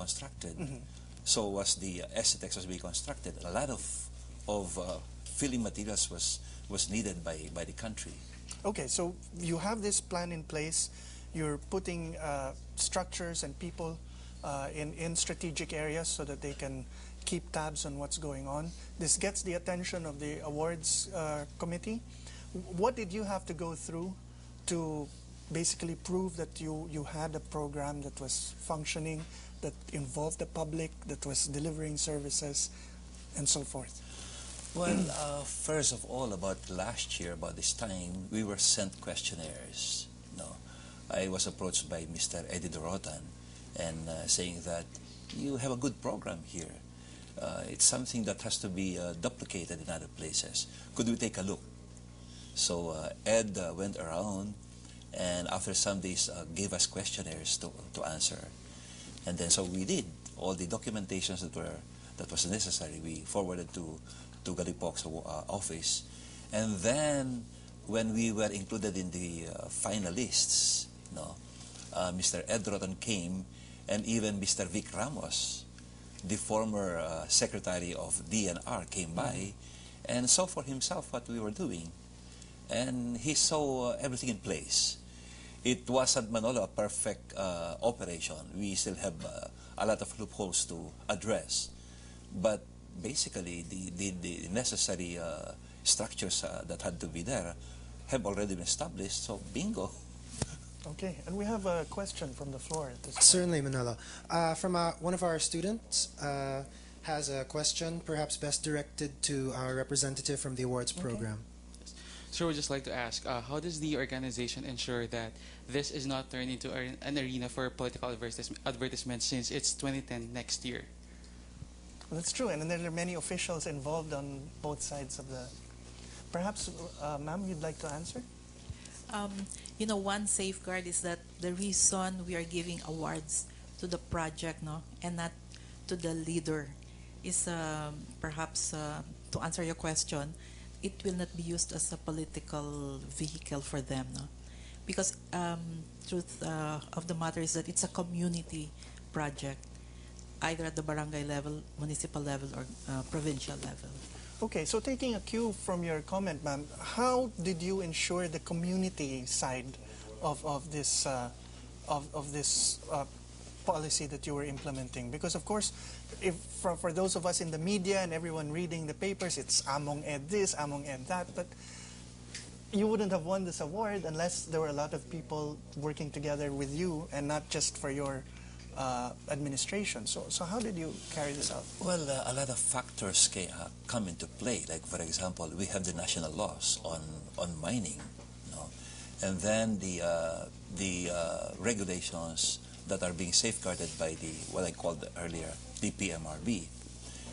constructed, so was the SCTEX was being constructed. A lot of filling materials was needed by the country. Okay, so you have this plan in place. You're putting structures and people in strategic areas so that they can keep tabs on what's going on. This gets the attention of the awards committee. What did you have to go through to basically prove that you had a program that was functioning, that involved the public, that was delivering services, and so forth? Well, first of all, about last year, about this time, we were sent questionnaires. No, I was approached by Mr. Eddie Dorotan and saying that you have a good program here. It's something that has to be duplicated in other places. Could we take a look? So Ed went around and after some days gave us questionnaires to answer. And then so we did. All the documentations that was necessary, we forwarded to Galipoc's office. And then when we were included in the finalists, no, Mr. Ed Rotan came, and even Mr. Vic Ramos, the former secretary of DNR, came by and saw for himself what we were doing. And he saw everything in place. It wasn't, Manolo, a perfect operation. We still have a lot of loopholes to address. But basically, the necessary structures that had to be there have already been established, so bingo. Okay, and we have a question from the floor at this point. Certainly, Manolo. From one of our students has a question, perhaps best directed to our representative from the awards program. So we'd just like to ask, how does the organization ensure that this is not turned into an arena for political advertisement since it's 2010 next year? Well, that's true, and then there are many officials involved on both sides of the... Perhaps, ma'am, you'd like to answer? You know, one safeguard is that the reason we are giving awards to the project, no, and not to the leader, is perhaps to answer your question, it will not be used as a political vehicle for them, no, because truth of the matter is that it's a community project, either at the barangay level, municipal level, or provincial level. Okay, so taking a cue from your comment, ma'am, how did you ensure the community side of this policy that you were implementing? Because of course, if for those of us in the media and everyone reading the papers, it's Among Ed this, Among Ed that, but you wouldn't have won this award unless there were a lot of people working together with you and not just for your administration. So how did you carry this out? Well, a lot of factors come into play. Like, for example, we have the national laws on mining, you know? And then the regulations that are being safeguarded by what I called earlier, the PMRB.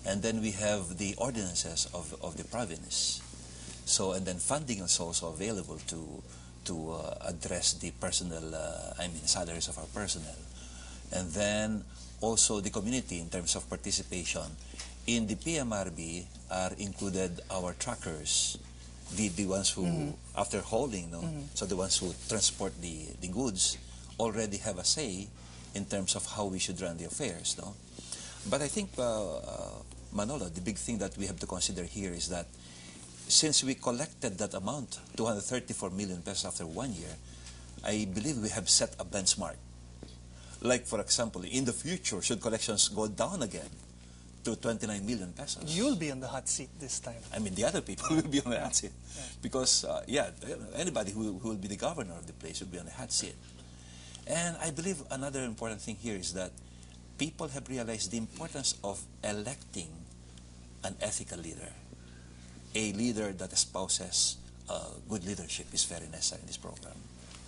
And then we have the ordinances of the province. So, and then funding is also available to address the personal, salaries of our personnel. And then also the community in terms of participation. In the PMRB are included our truckers, the ones who, after hauling, no? So the ones who transport the goods already have a say in terms of how we should run the affairs. No? But I think, Manolo, the big thing that we have to consider here is that since we collected that amount, 234 million pesos after 1 year, I believe we have set a benchmark. Like, for example, in the future, should collections go down again to 29 million pesos? You'll be on the hot seat this time. I mean, the other people will be on the hot seat. Yeah. Because, anybody who will be the governor of the place will be on the hot seat. And I believe another important thing here is that people have realized the importance of electing an ethical leader. A leader that espouses good leadership is very necessary in this program.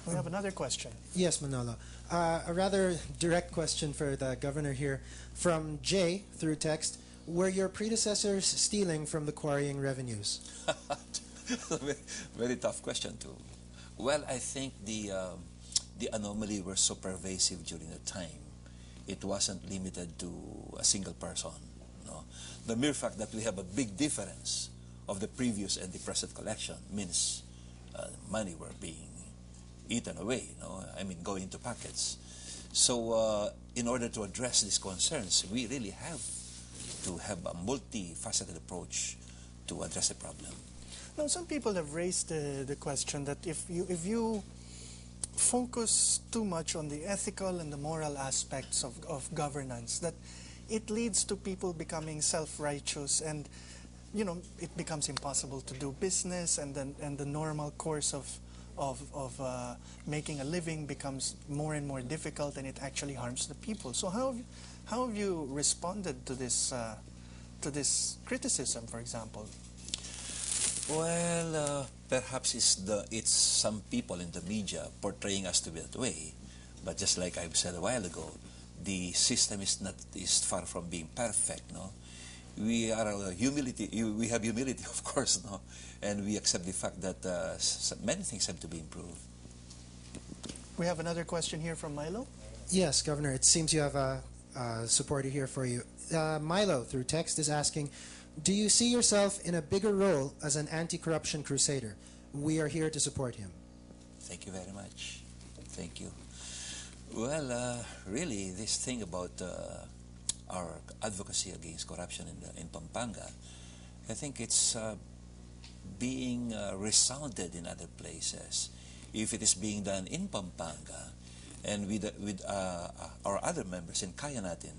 We have another question. Yes, Manolo. A rather direct question for the governor here. From Jay, through text, were your predecessors stealing from the quarrying revenues? Very tough question, too. Well, I think the anomaly were so pervasive during the time. It wasn't limited to a single person. No? The mere fact that we have a big difference of the previous and the present collection means money were being eaten away, going into packets. So in order to address these concerns, we really have to have a multifaceted approach to address the problem. Now, some people have raised the question that if you focus too much on the ethical and the moral aspects of governance, that it leads to people becoming self-righteous, and it becomes impossible to do business, and the normal course of making a living becomes more and more difficult, and it actually harms the people. So how have you responded to this criticism, for example? Well, perhaps it's some people in the media portraying us to be that way, but just like I've said a while ago, the system is far from being perfect. No, we are we have humility, of course, no, and we accept the fact that many things have to be improved. We have another question here from Milo. Yes, Governor, it seems you have a supporter here for you. Milo, through text, is asking, do you see yourself in a bigger role as an anti-corruption crusader? We are here to support him. Thank you very much. Thank you. Well, really, this thing about our advocacy against corruption in Pampanga, I think it's being resounded in other places. If it is being done in Pampanga and with our other members in Kaya natin,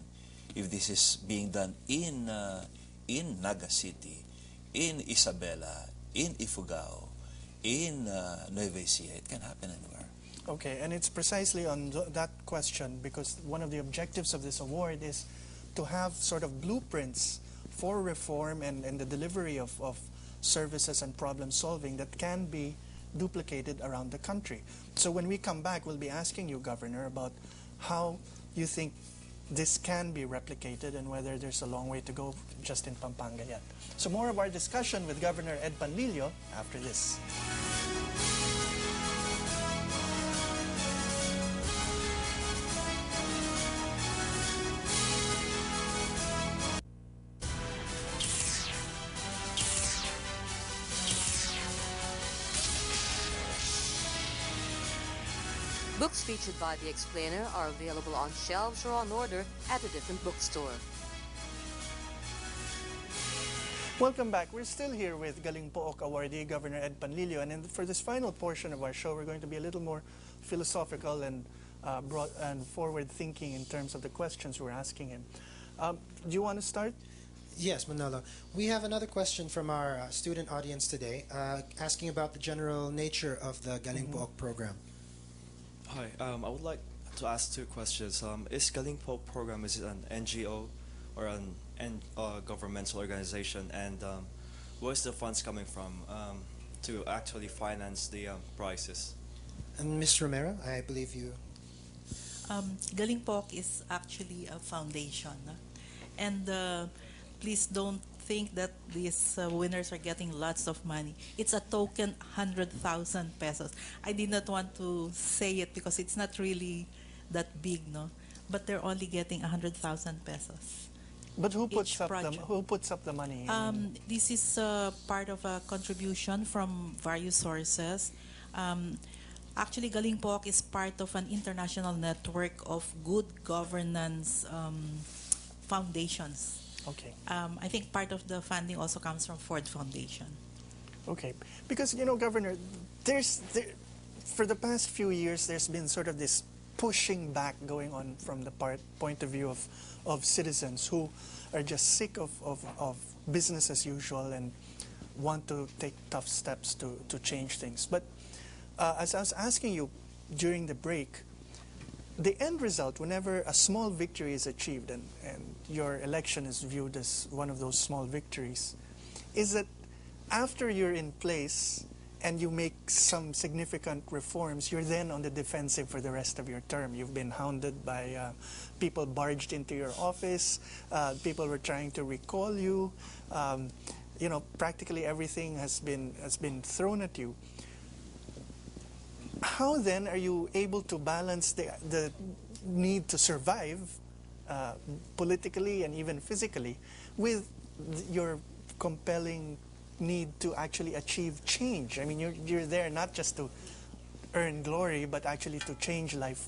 if this is being done in Naga City, in Isabela, in Ifugao, in Nueva Ecija, it can happen anywhere. Okay, and it's precisely on that question, because one of the objectives of this award is to have sort of blueprints for reform and the delivery of services and problem solving that can be duplicated around the country. So when we come back, we'll be asking you, Governor, about how you think this can be replicated and whether there's a long way to go just in Pampanga yet. So more of our discussion with Governor Ed Panlilio after this. Books featured by The Explainer are available on shelves or on order at a different bookstore. Welcome back. We're still here with Galing Pook awardee Governor Ed Panlilio, and for this final portion of our show, we're going to be a little more philosophical and broad and forward-thinking in terms of the questions we're asking him. Do you want to start? Yes, Manolo. We have another question from our student audience today, asking about the general nature of the Galing Pook program. Hi, I would like to ask two questions. Is Galing Pook program, is it an NGO or an governmental organization, and where's the funds coming from to actually finance the prizes? And Ms. Romero, I believe you. Galing Pook is actually a foundation, and please don't think that these winners are getting lots of money. It's a token 100,000 pesos. I did not want to say it because it's not really that big, no? But they're only getting 100,000 pesos. But who puts Each up project. who puts up the money? This is part of a contribution from various sources. Actually, Galing Pook is part of an international network of good governance foundations. Okay. I think part of the funding also comes from Ford Foundation. Okay, because Governor, for the past few years, there's been sort of this pushing back going on from the point of view of citizens who are just sick of business as usual and want to take tough steps to change things. But as I was asking you during the break, the end result, whenever a small victory is achieved, and your election is viewed as one of those small victories, is that after you're in place and you make some significant reforms, you're then on the defensive for the rest of your term. You've been hounded by people barged into your office, people were trying to recall you, practically everything has been thrown at you. How then are you able to balance the need to survive politically and even physically with your compelling need to actually achieve change? I mean, you're there not just to earn glory, but actually to change life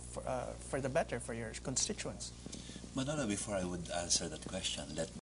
for the better for your constituents. Manolo, before I would answer that question, let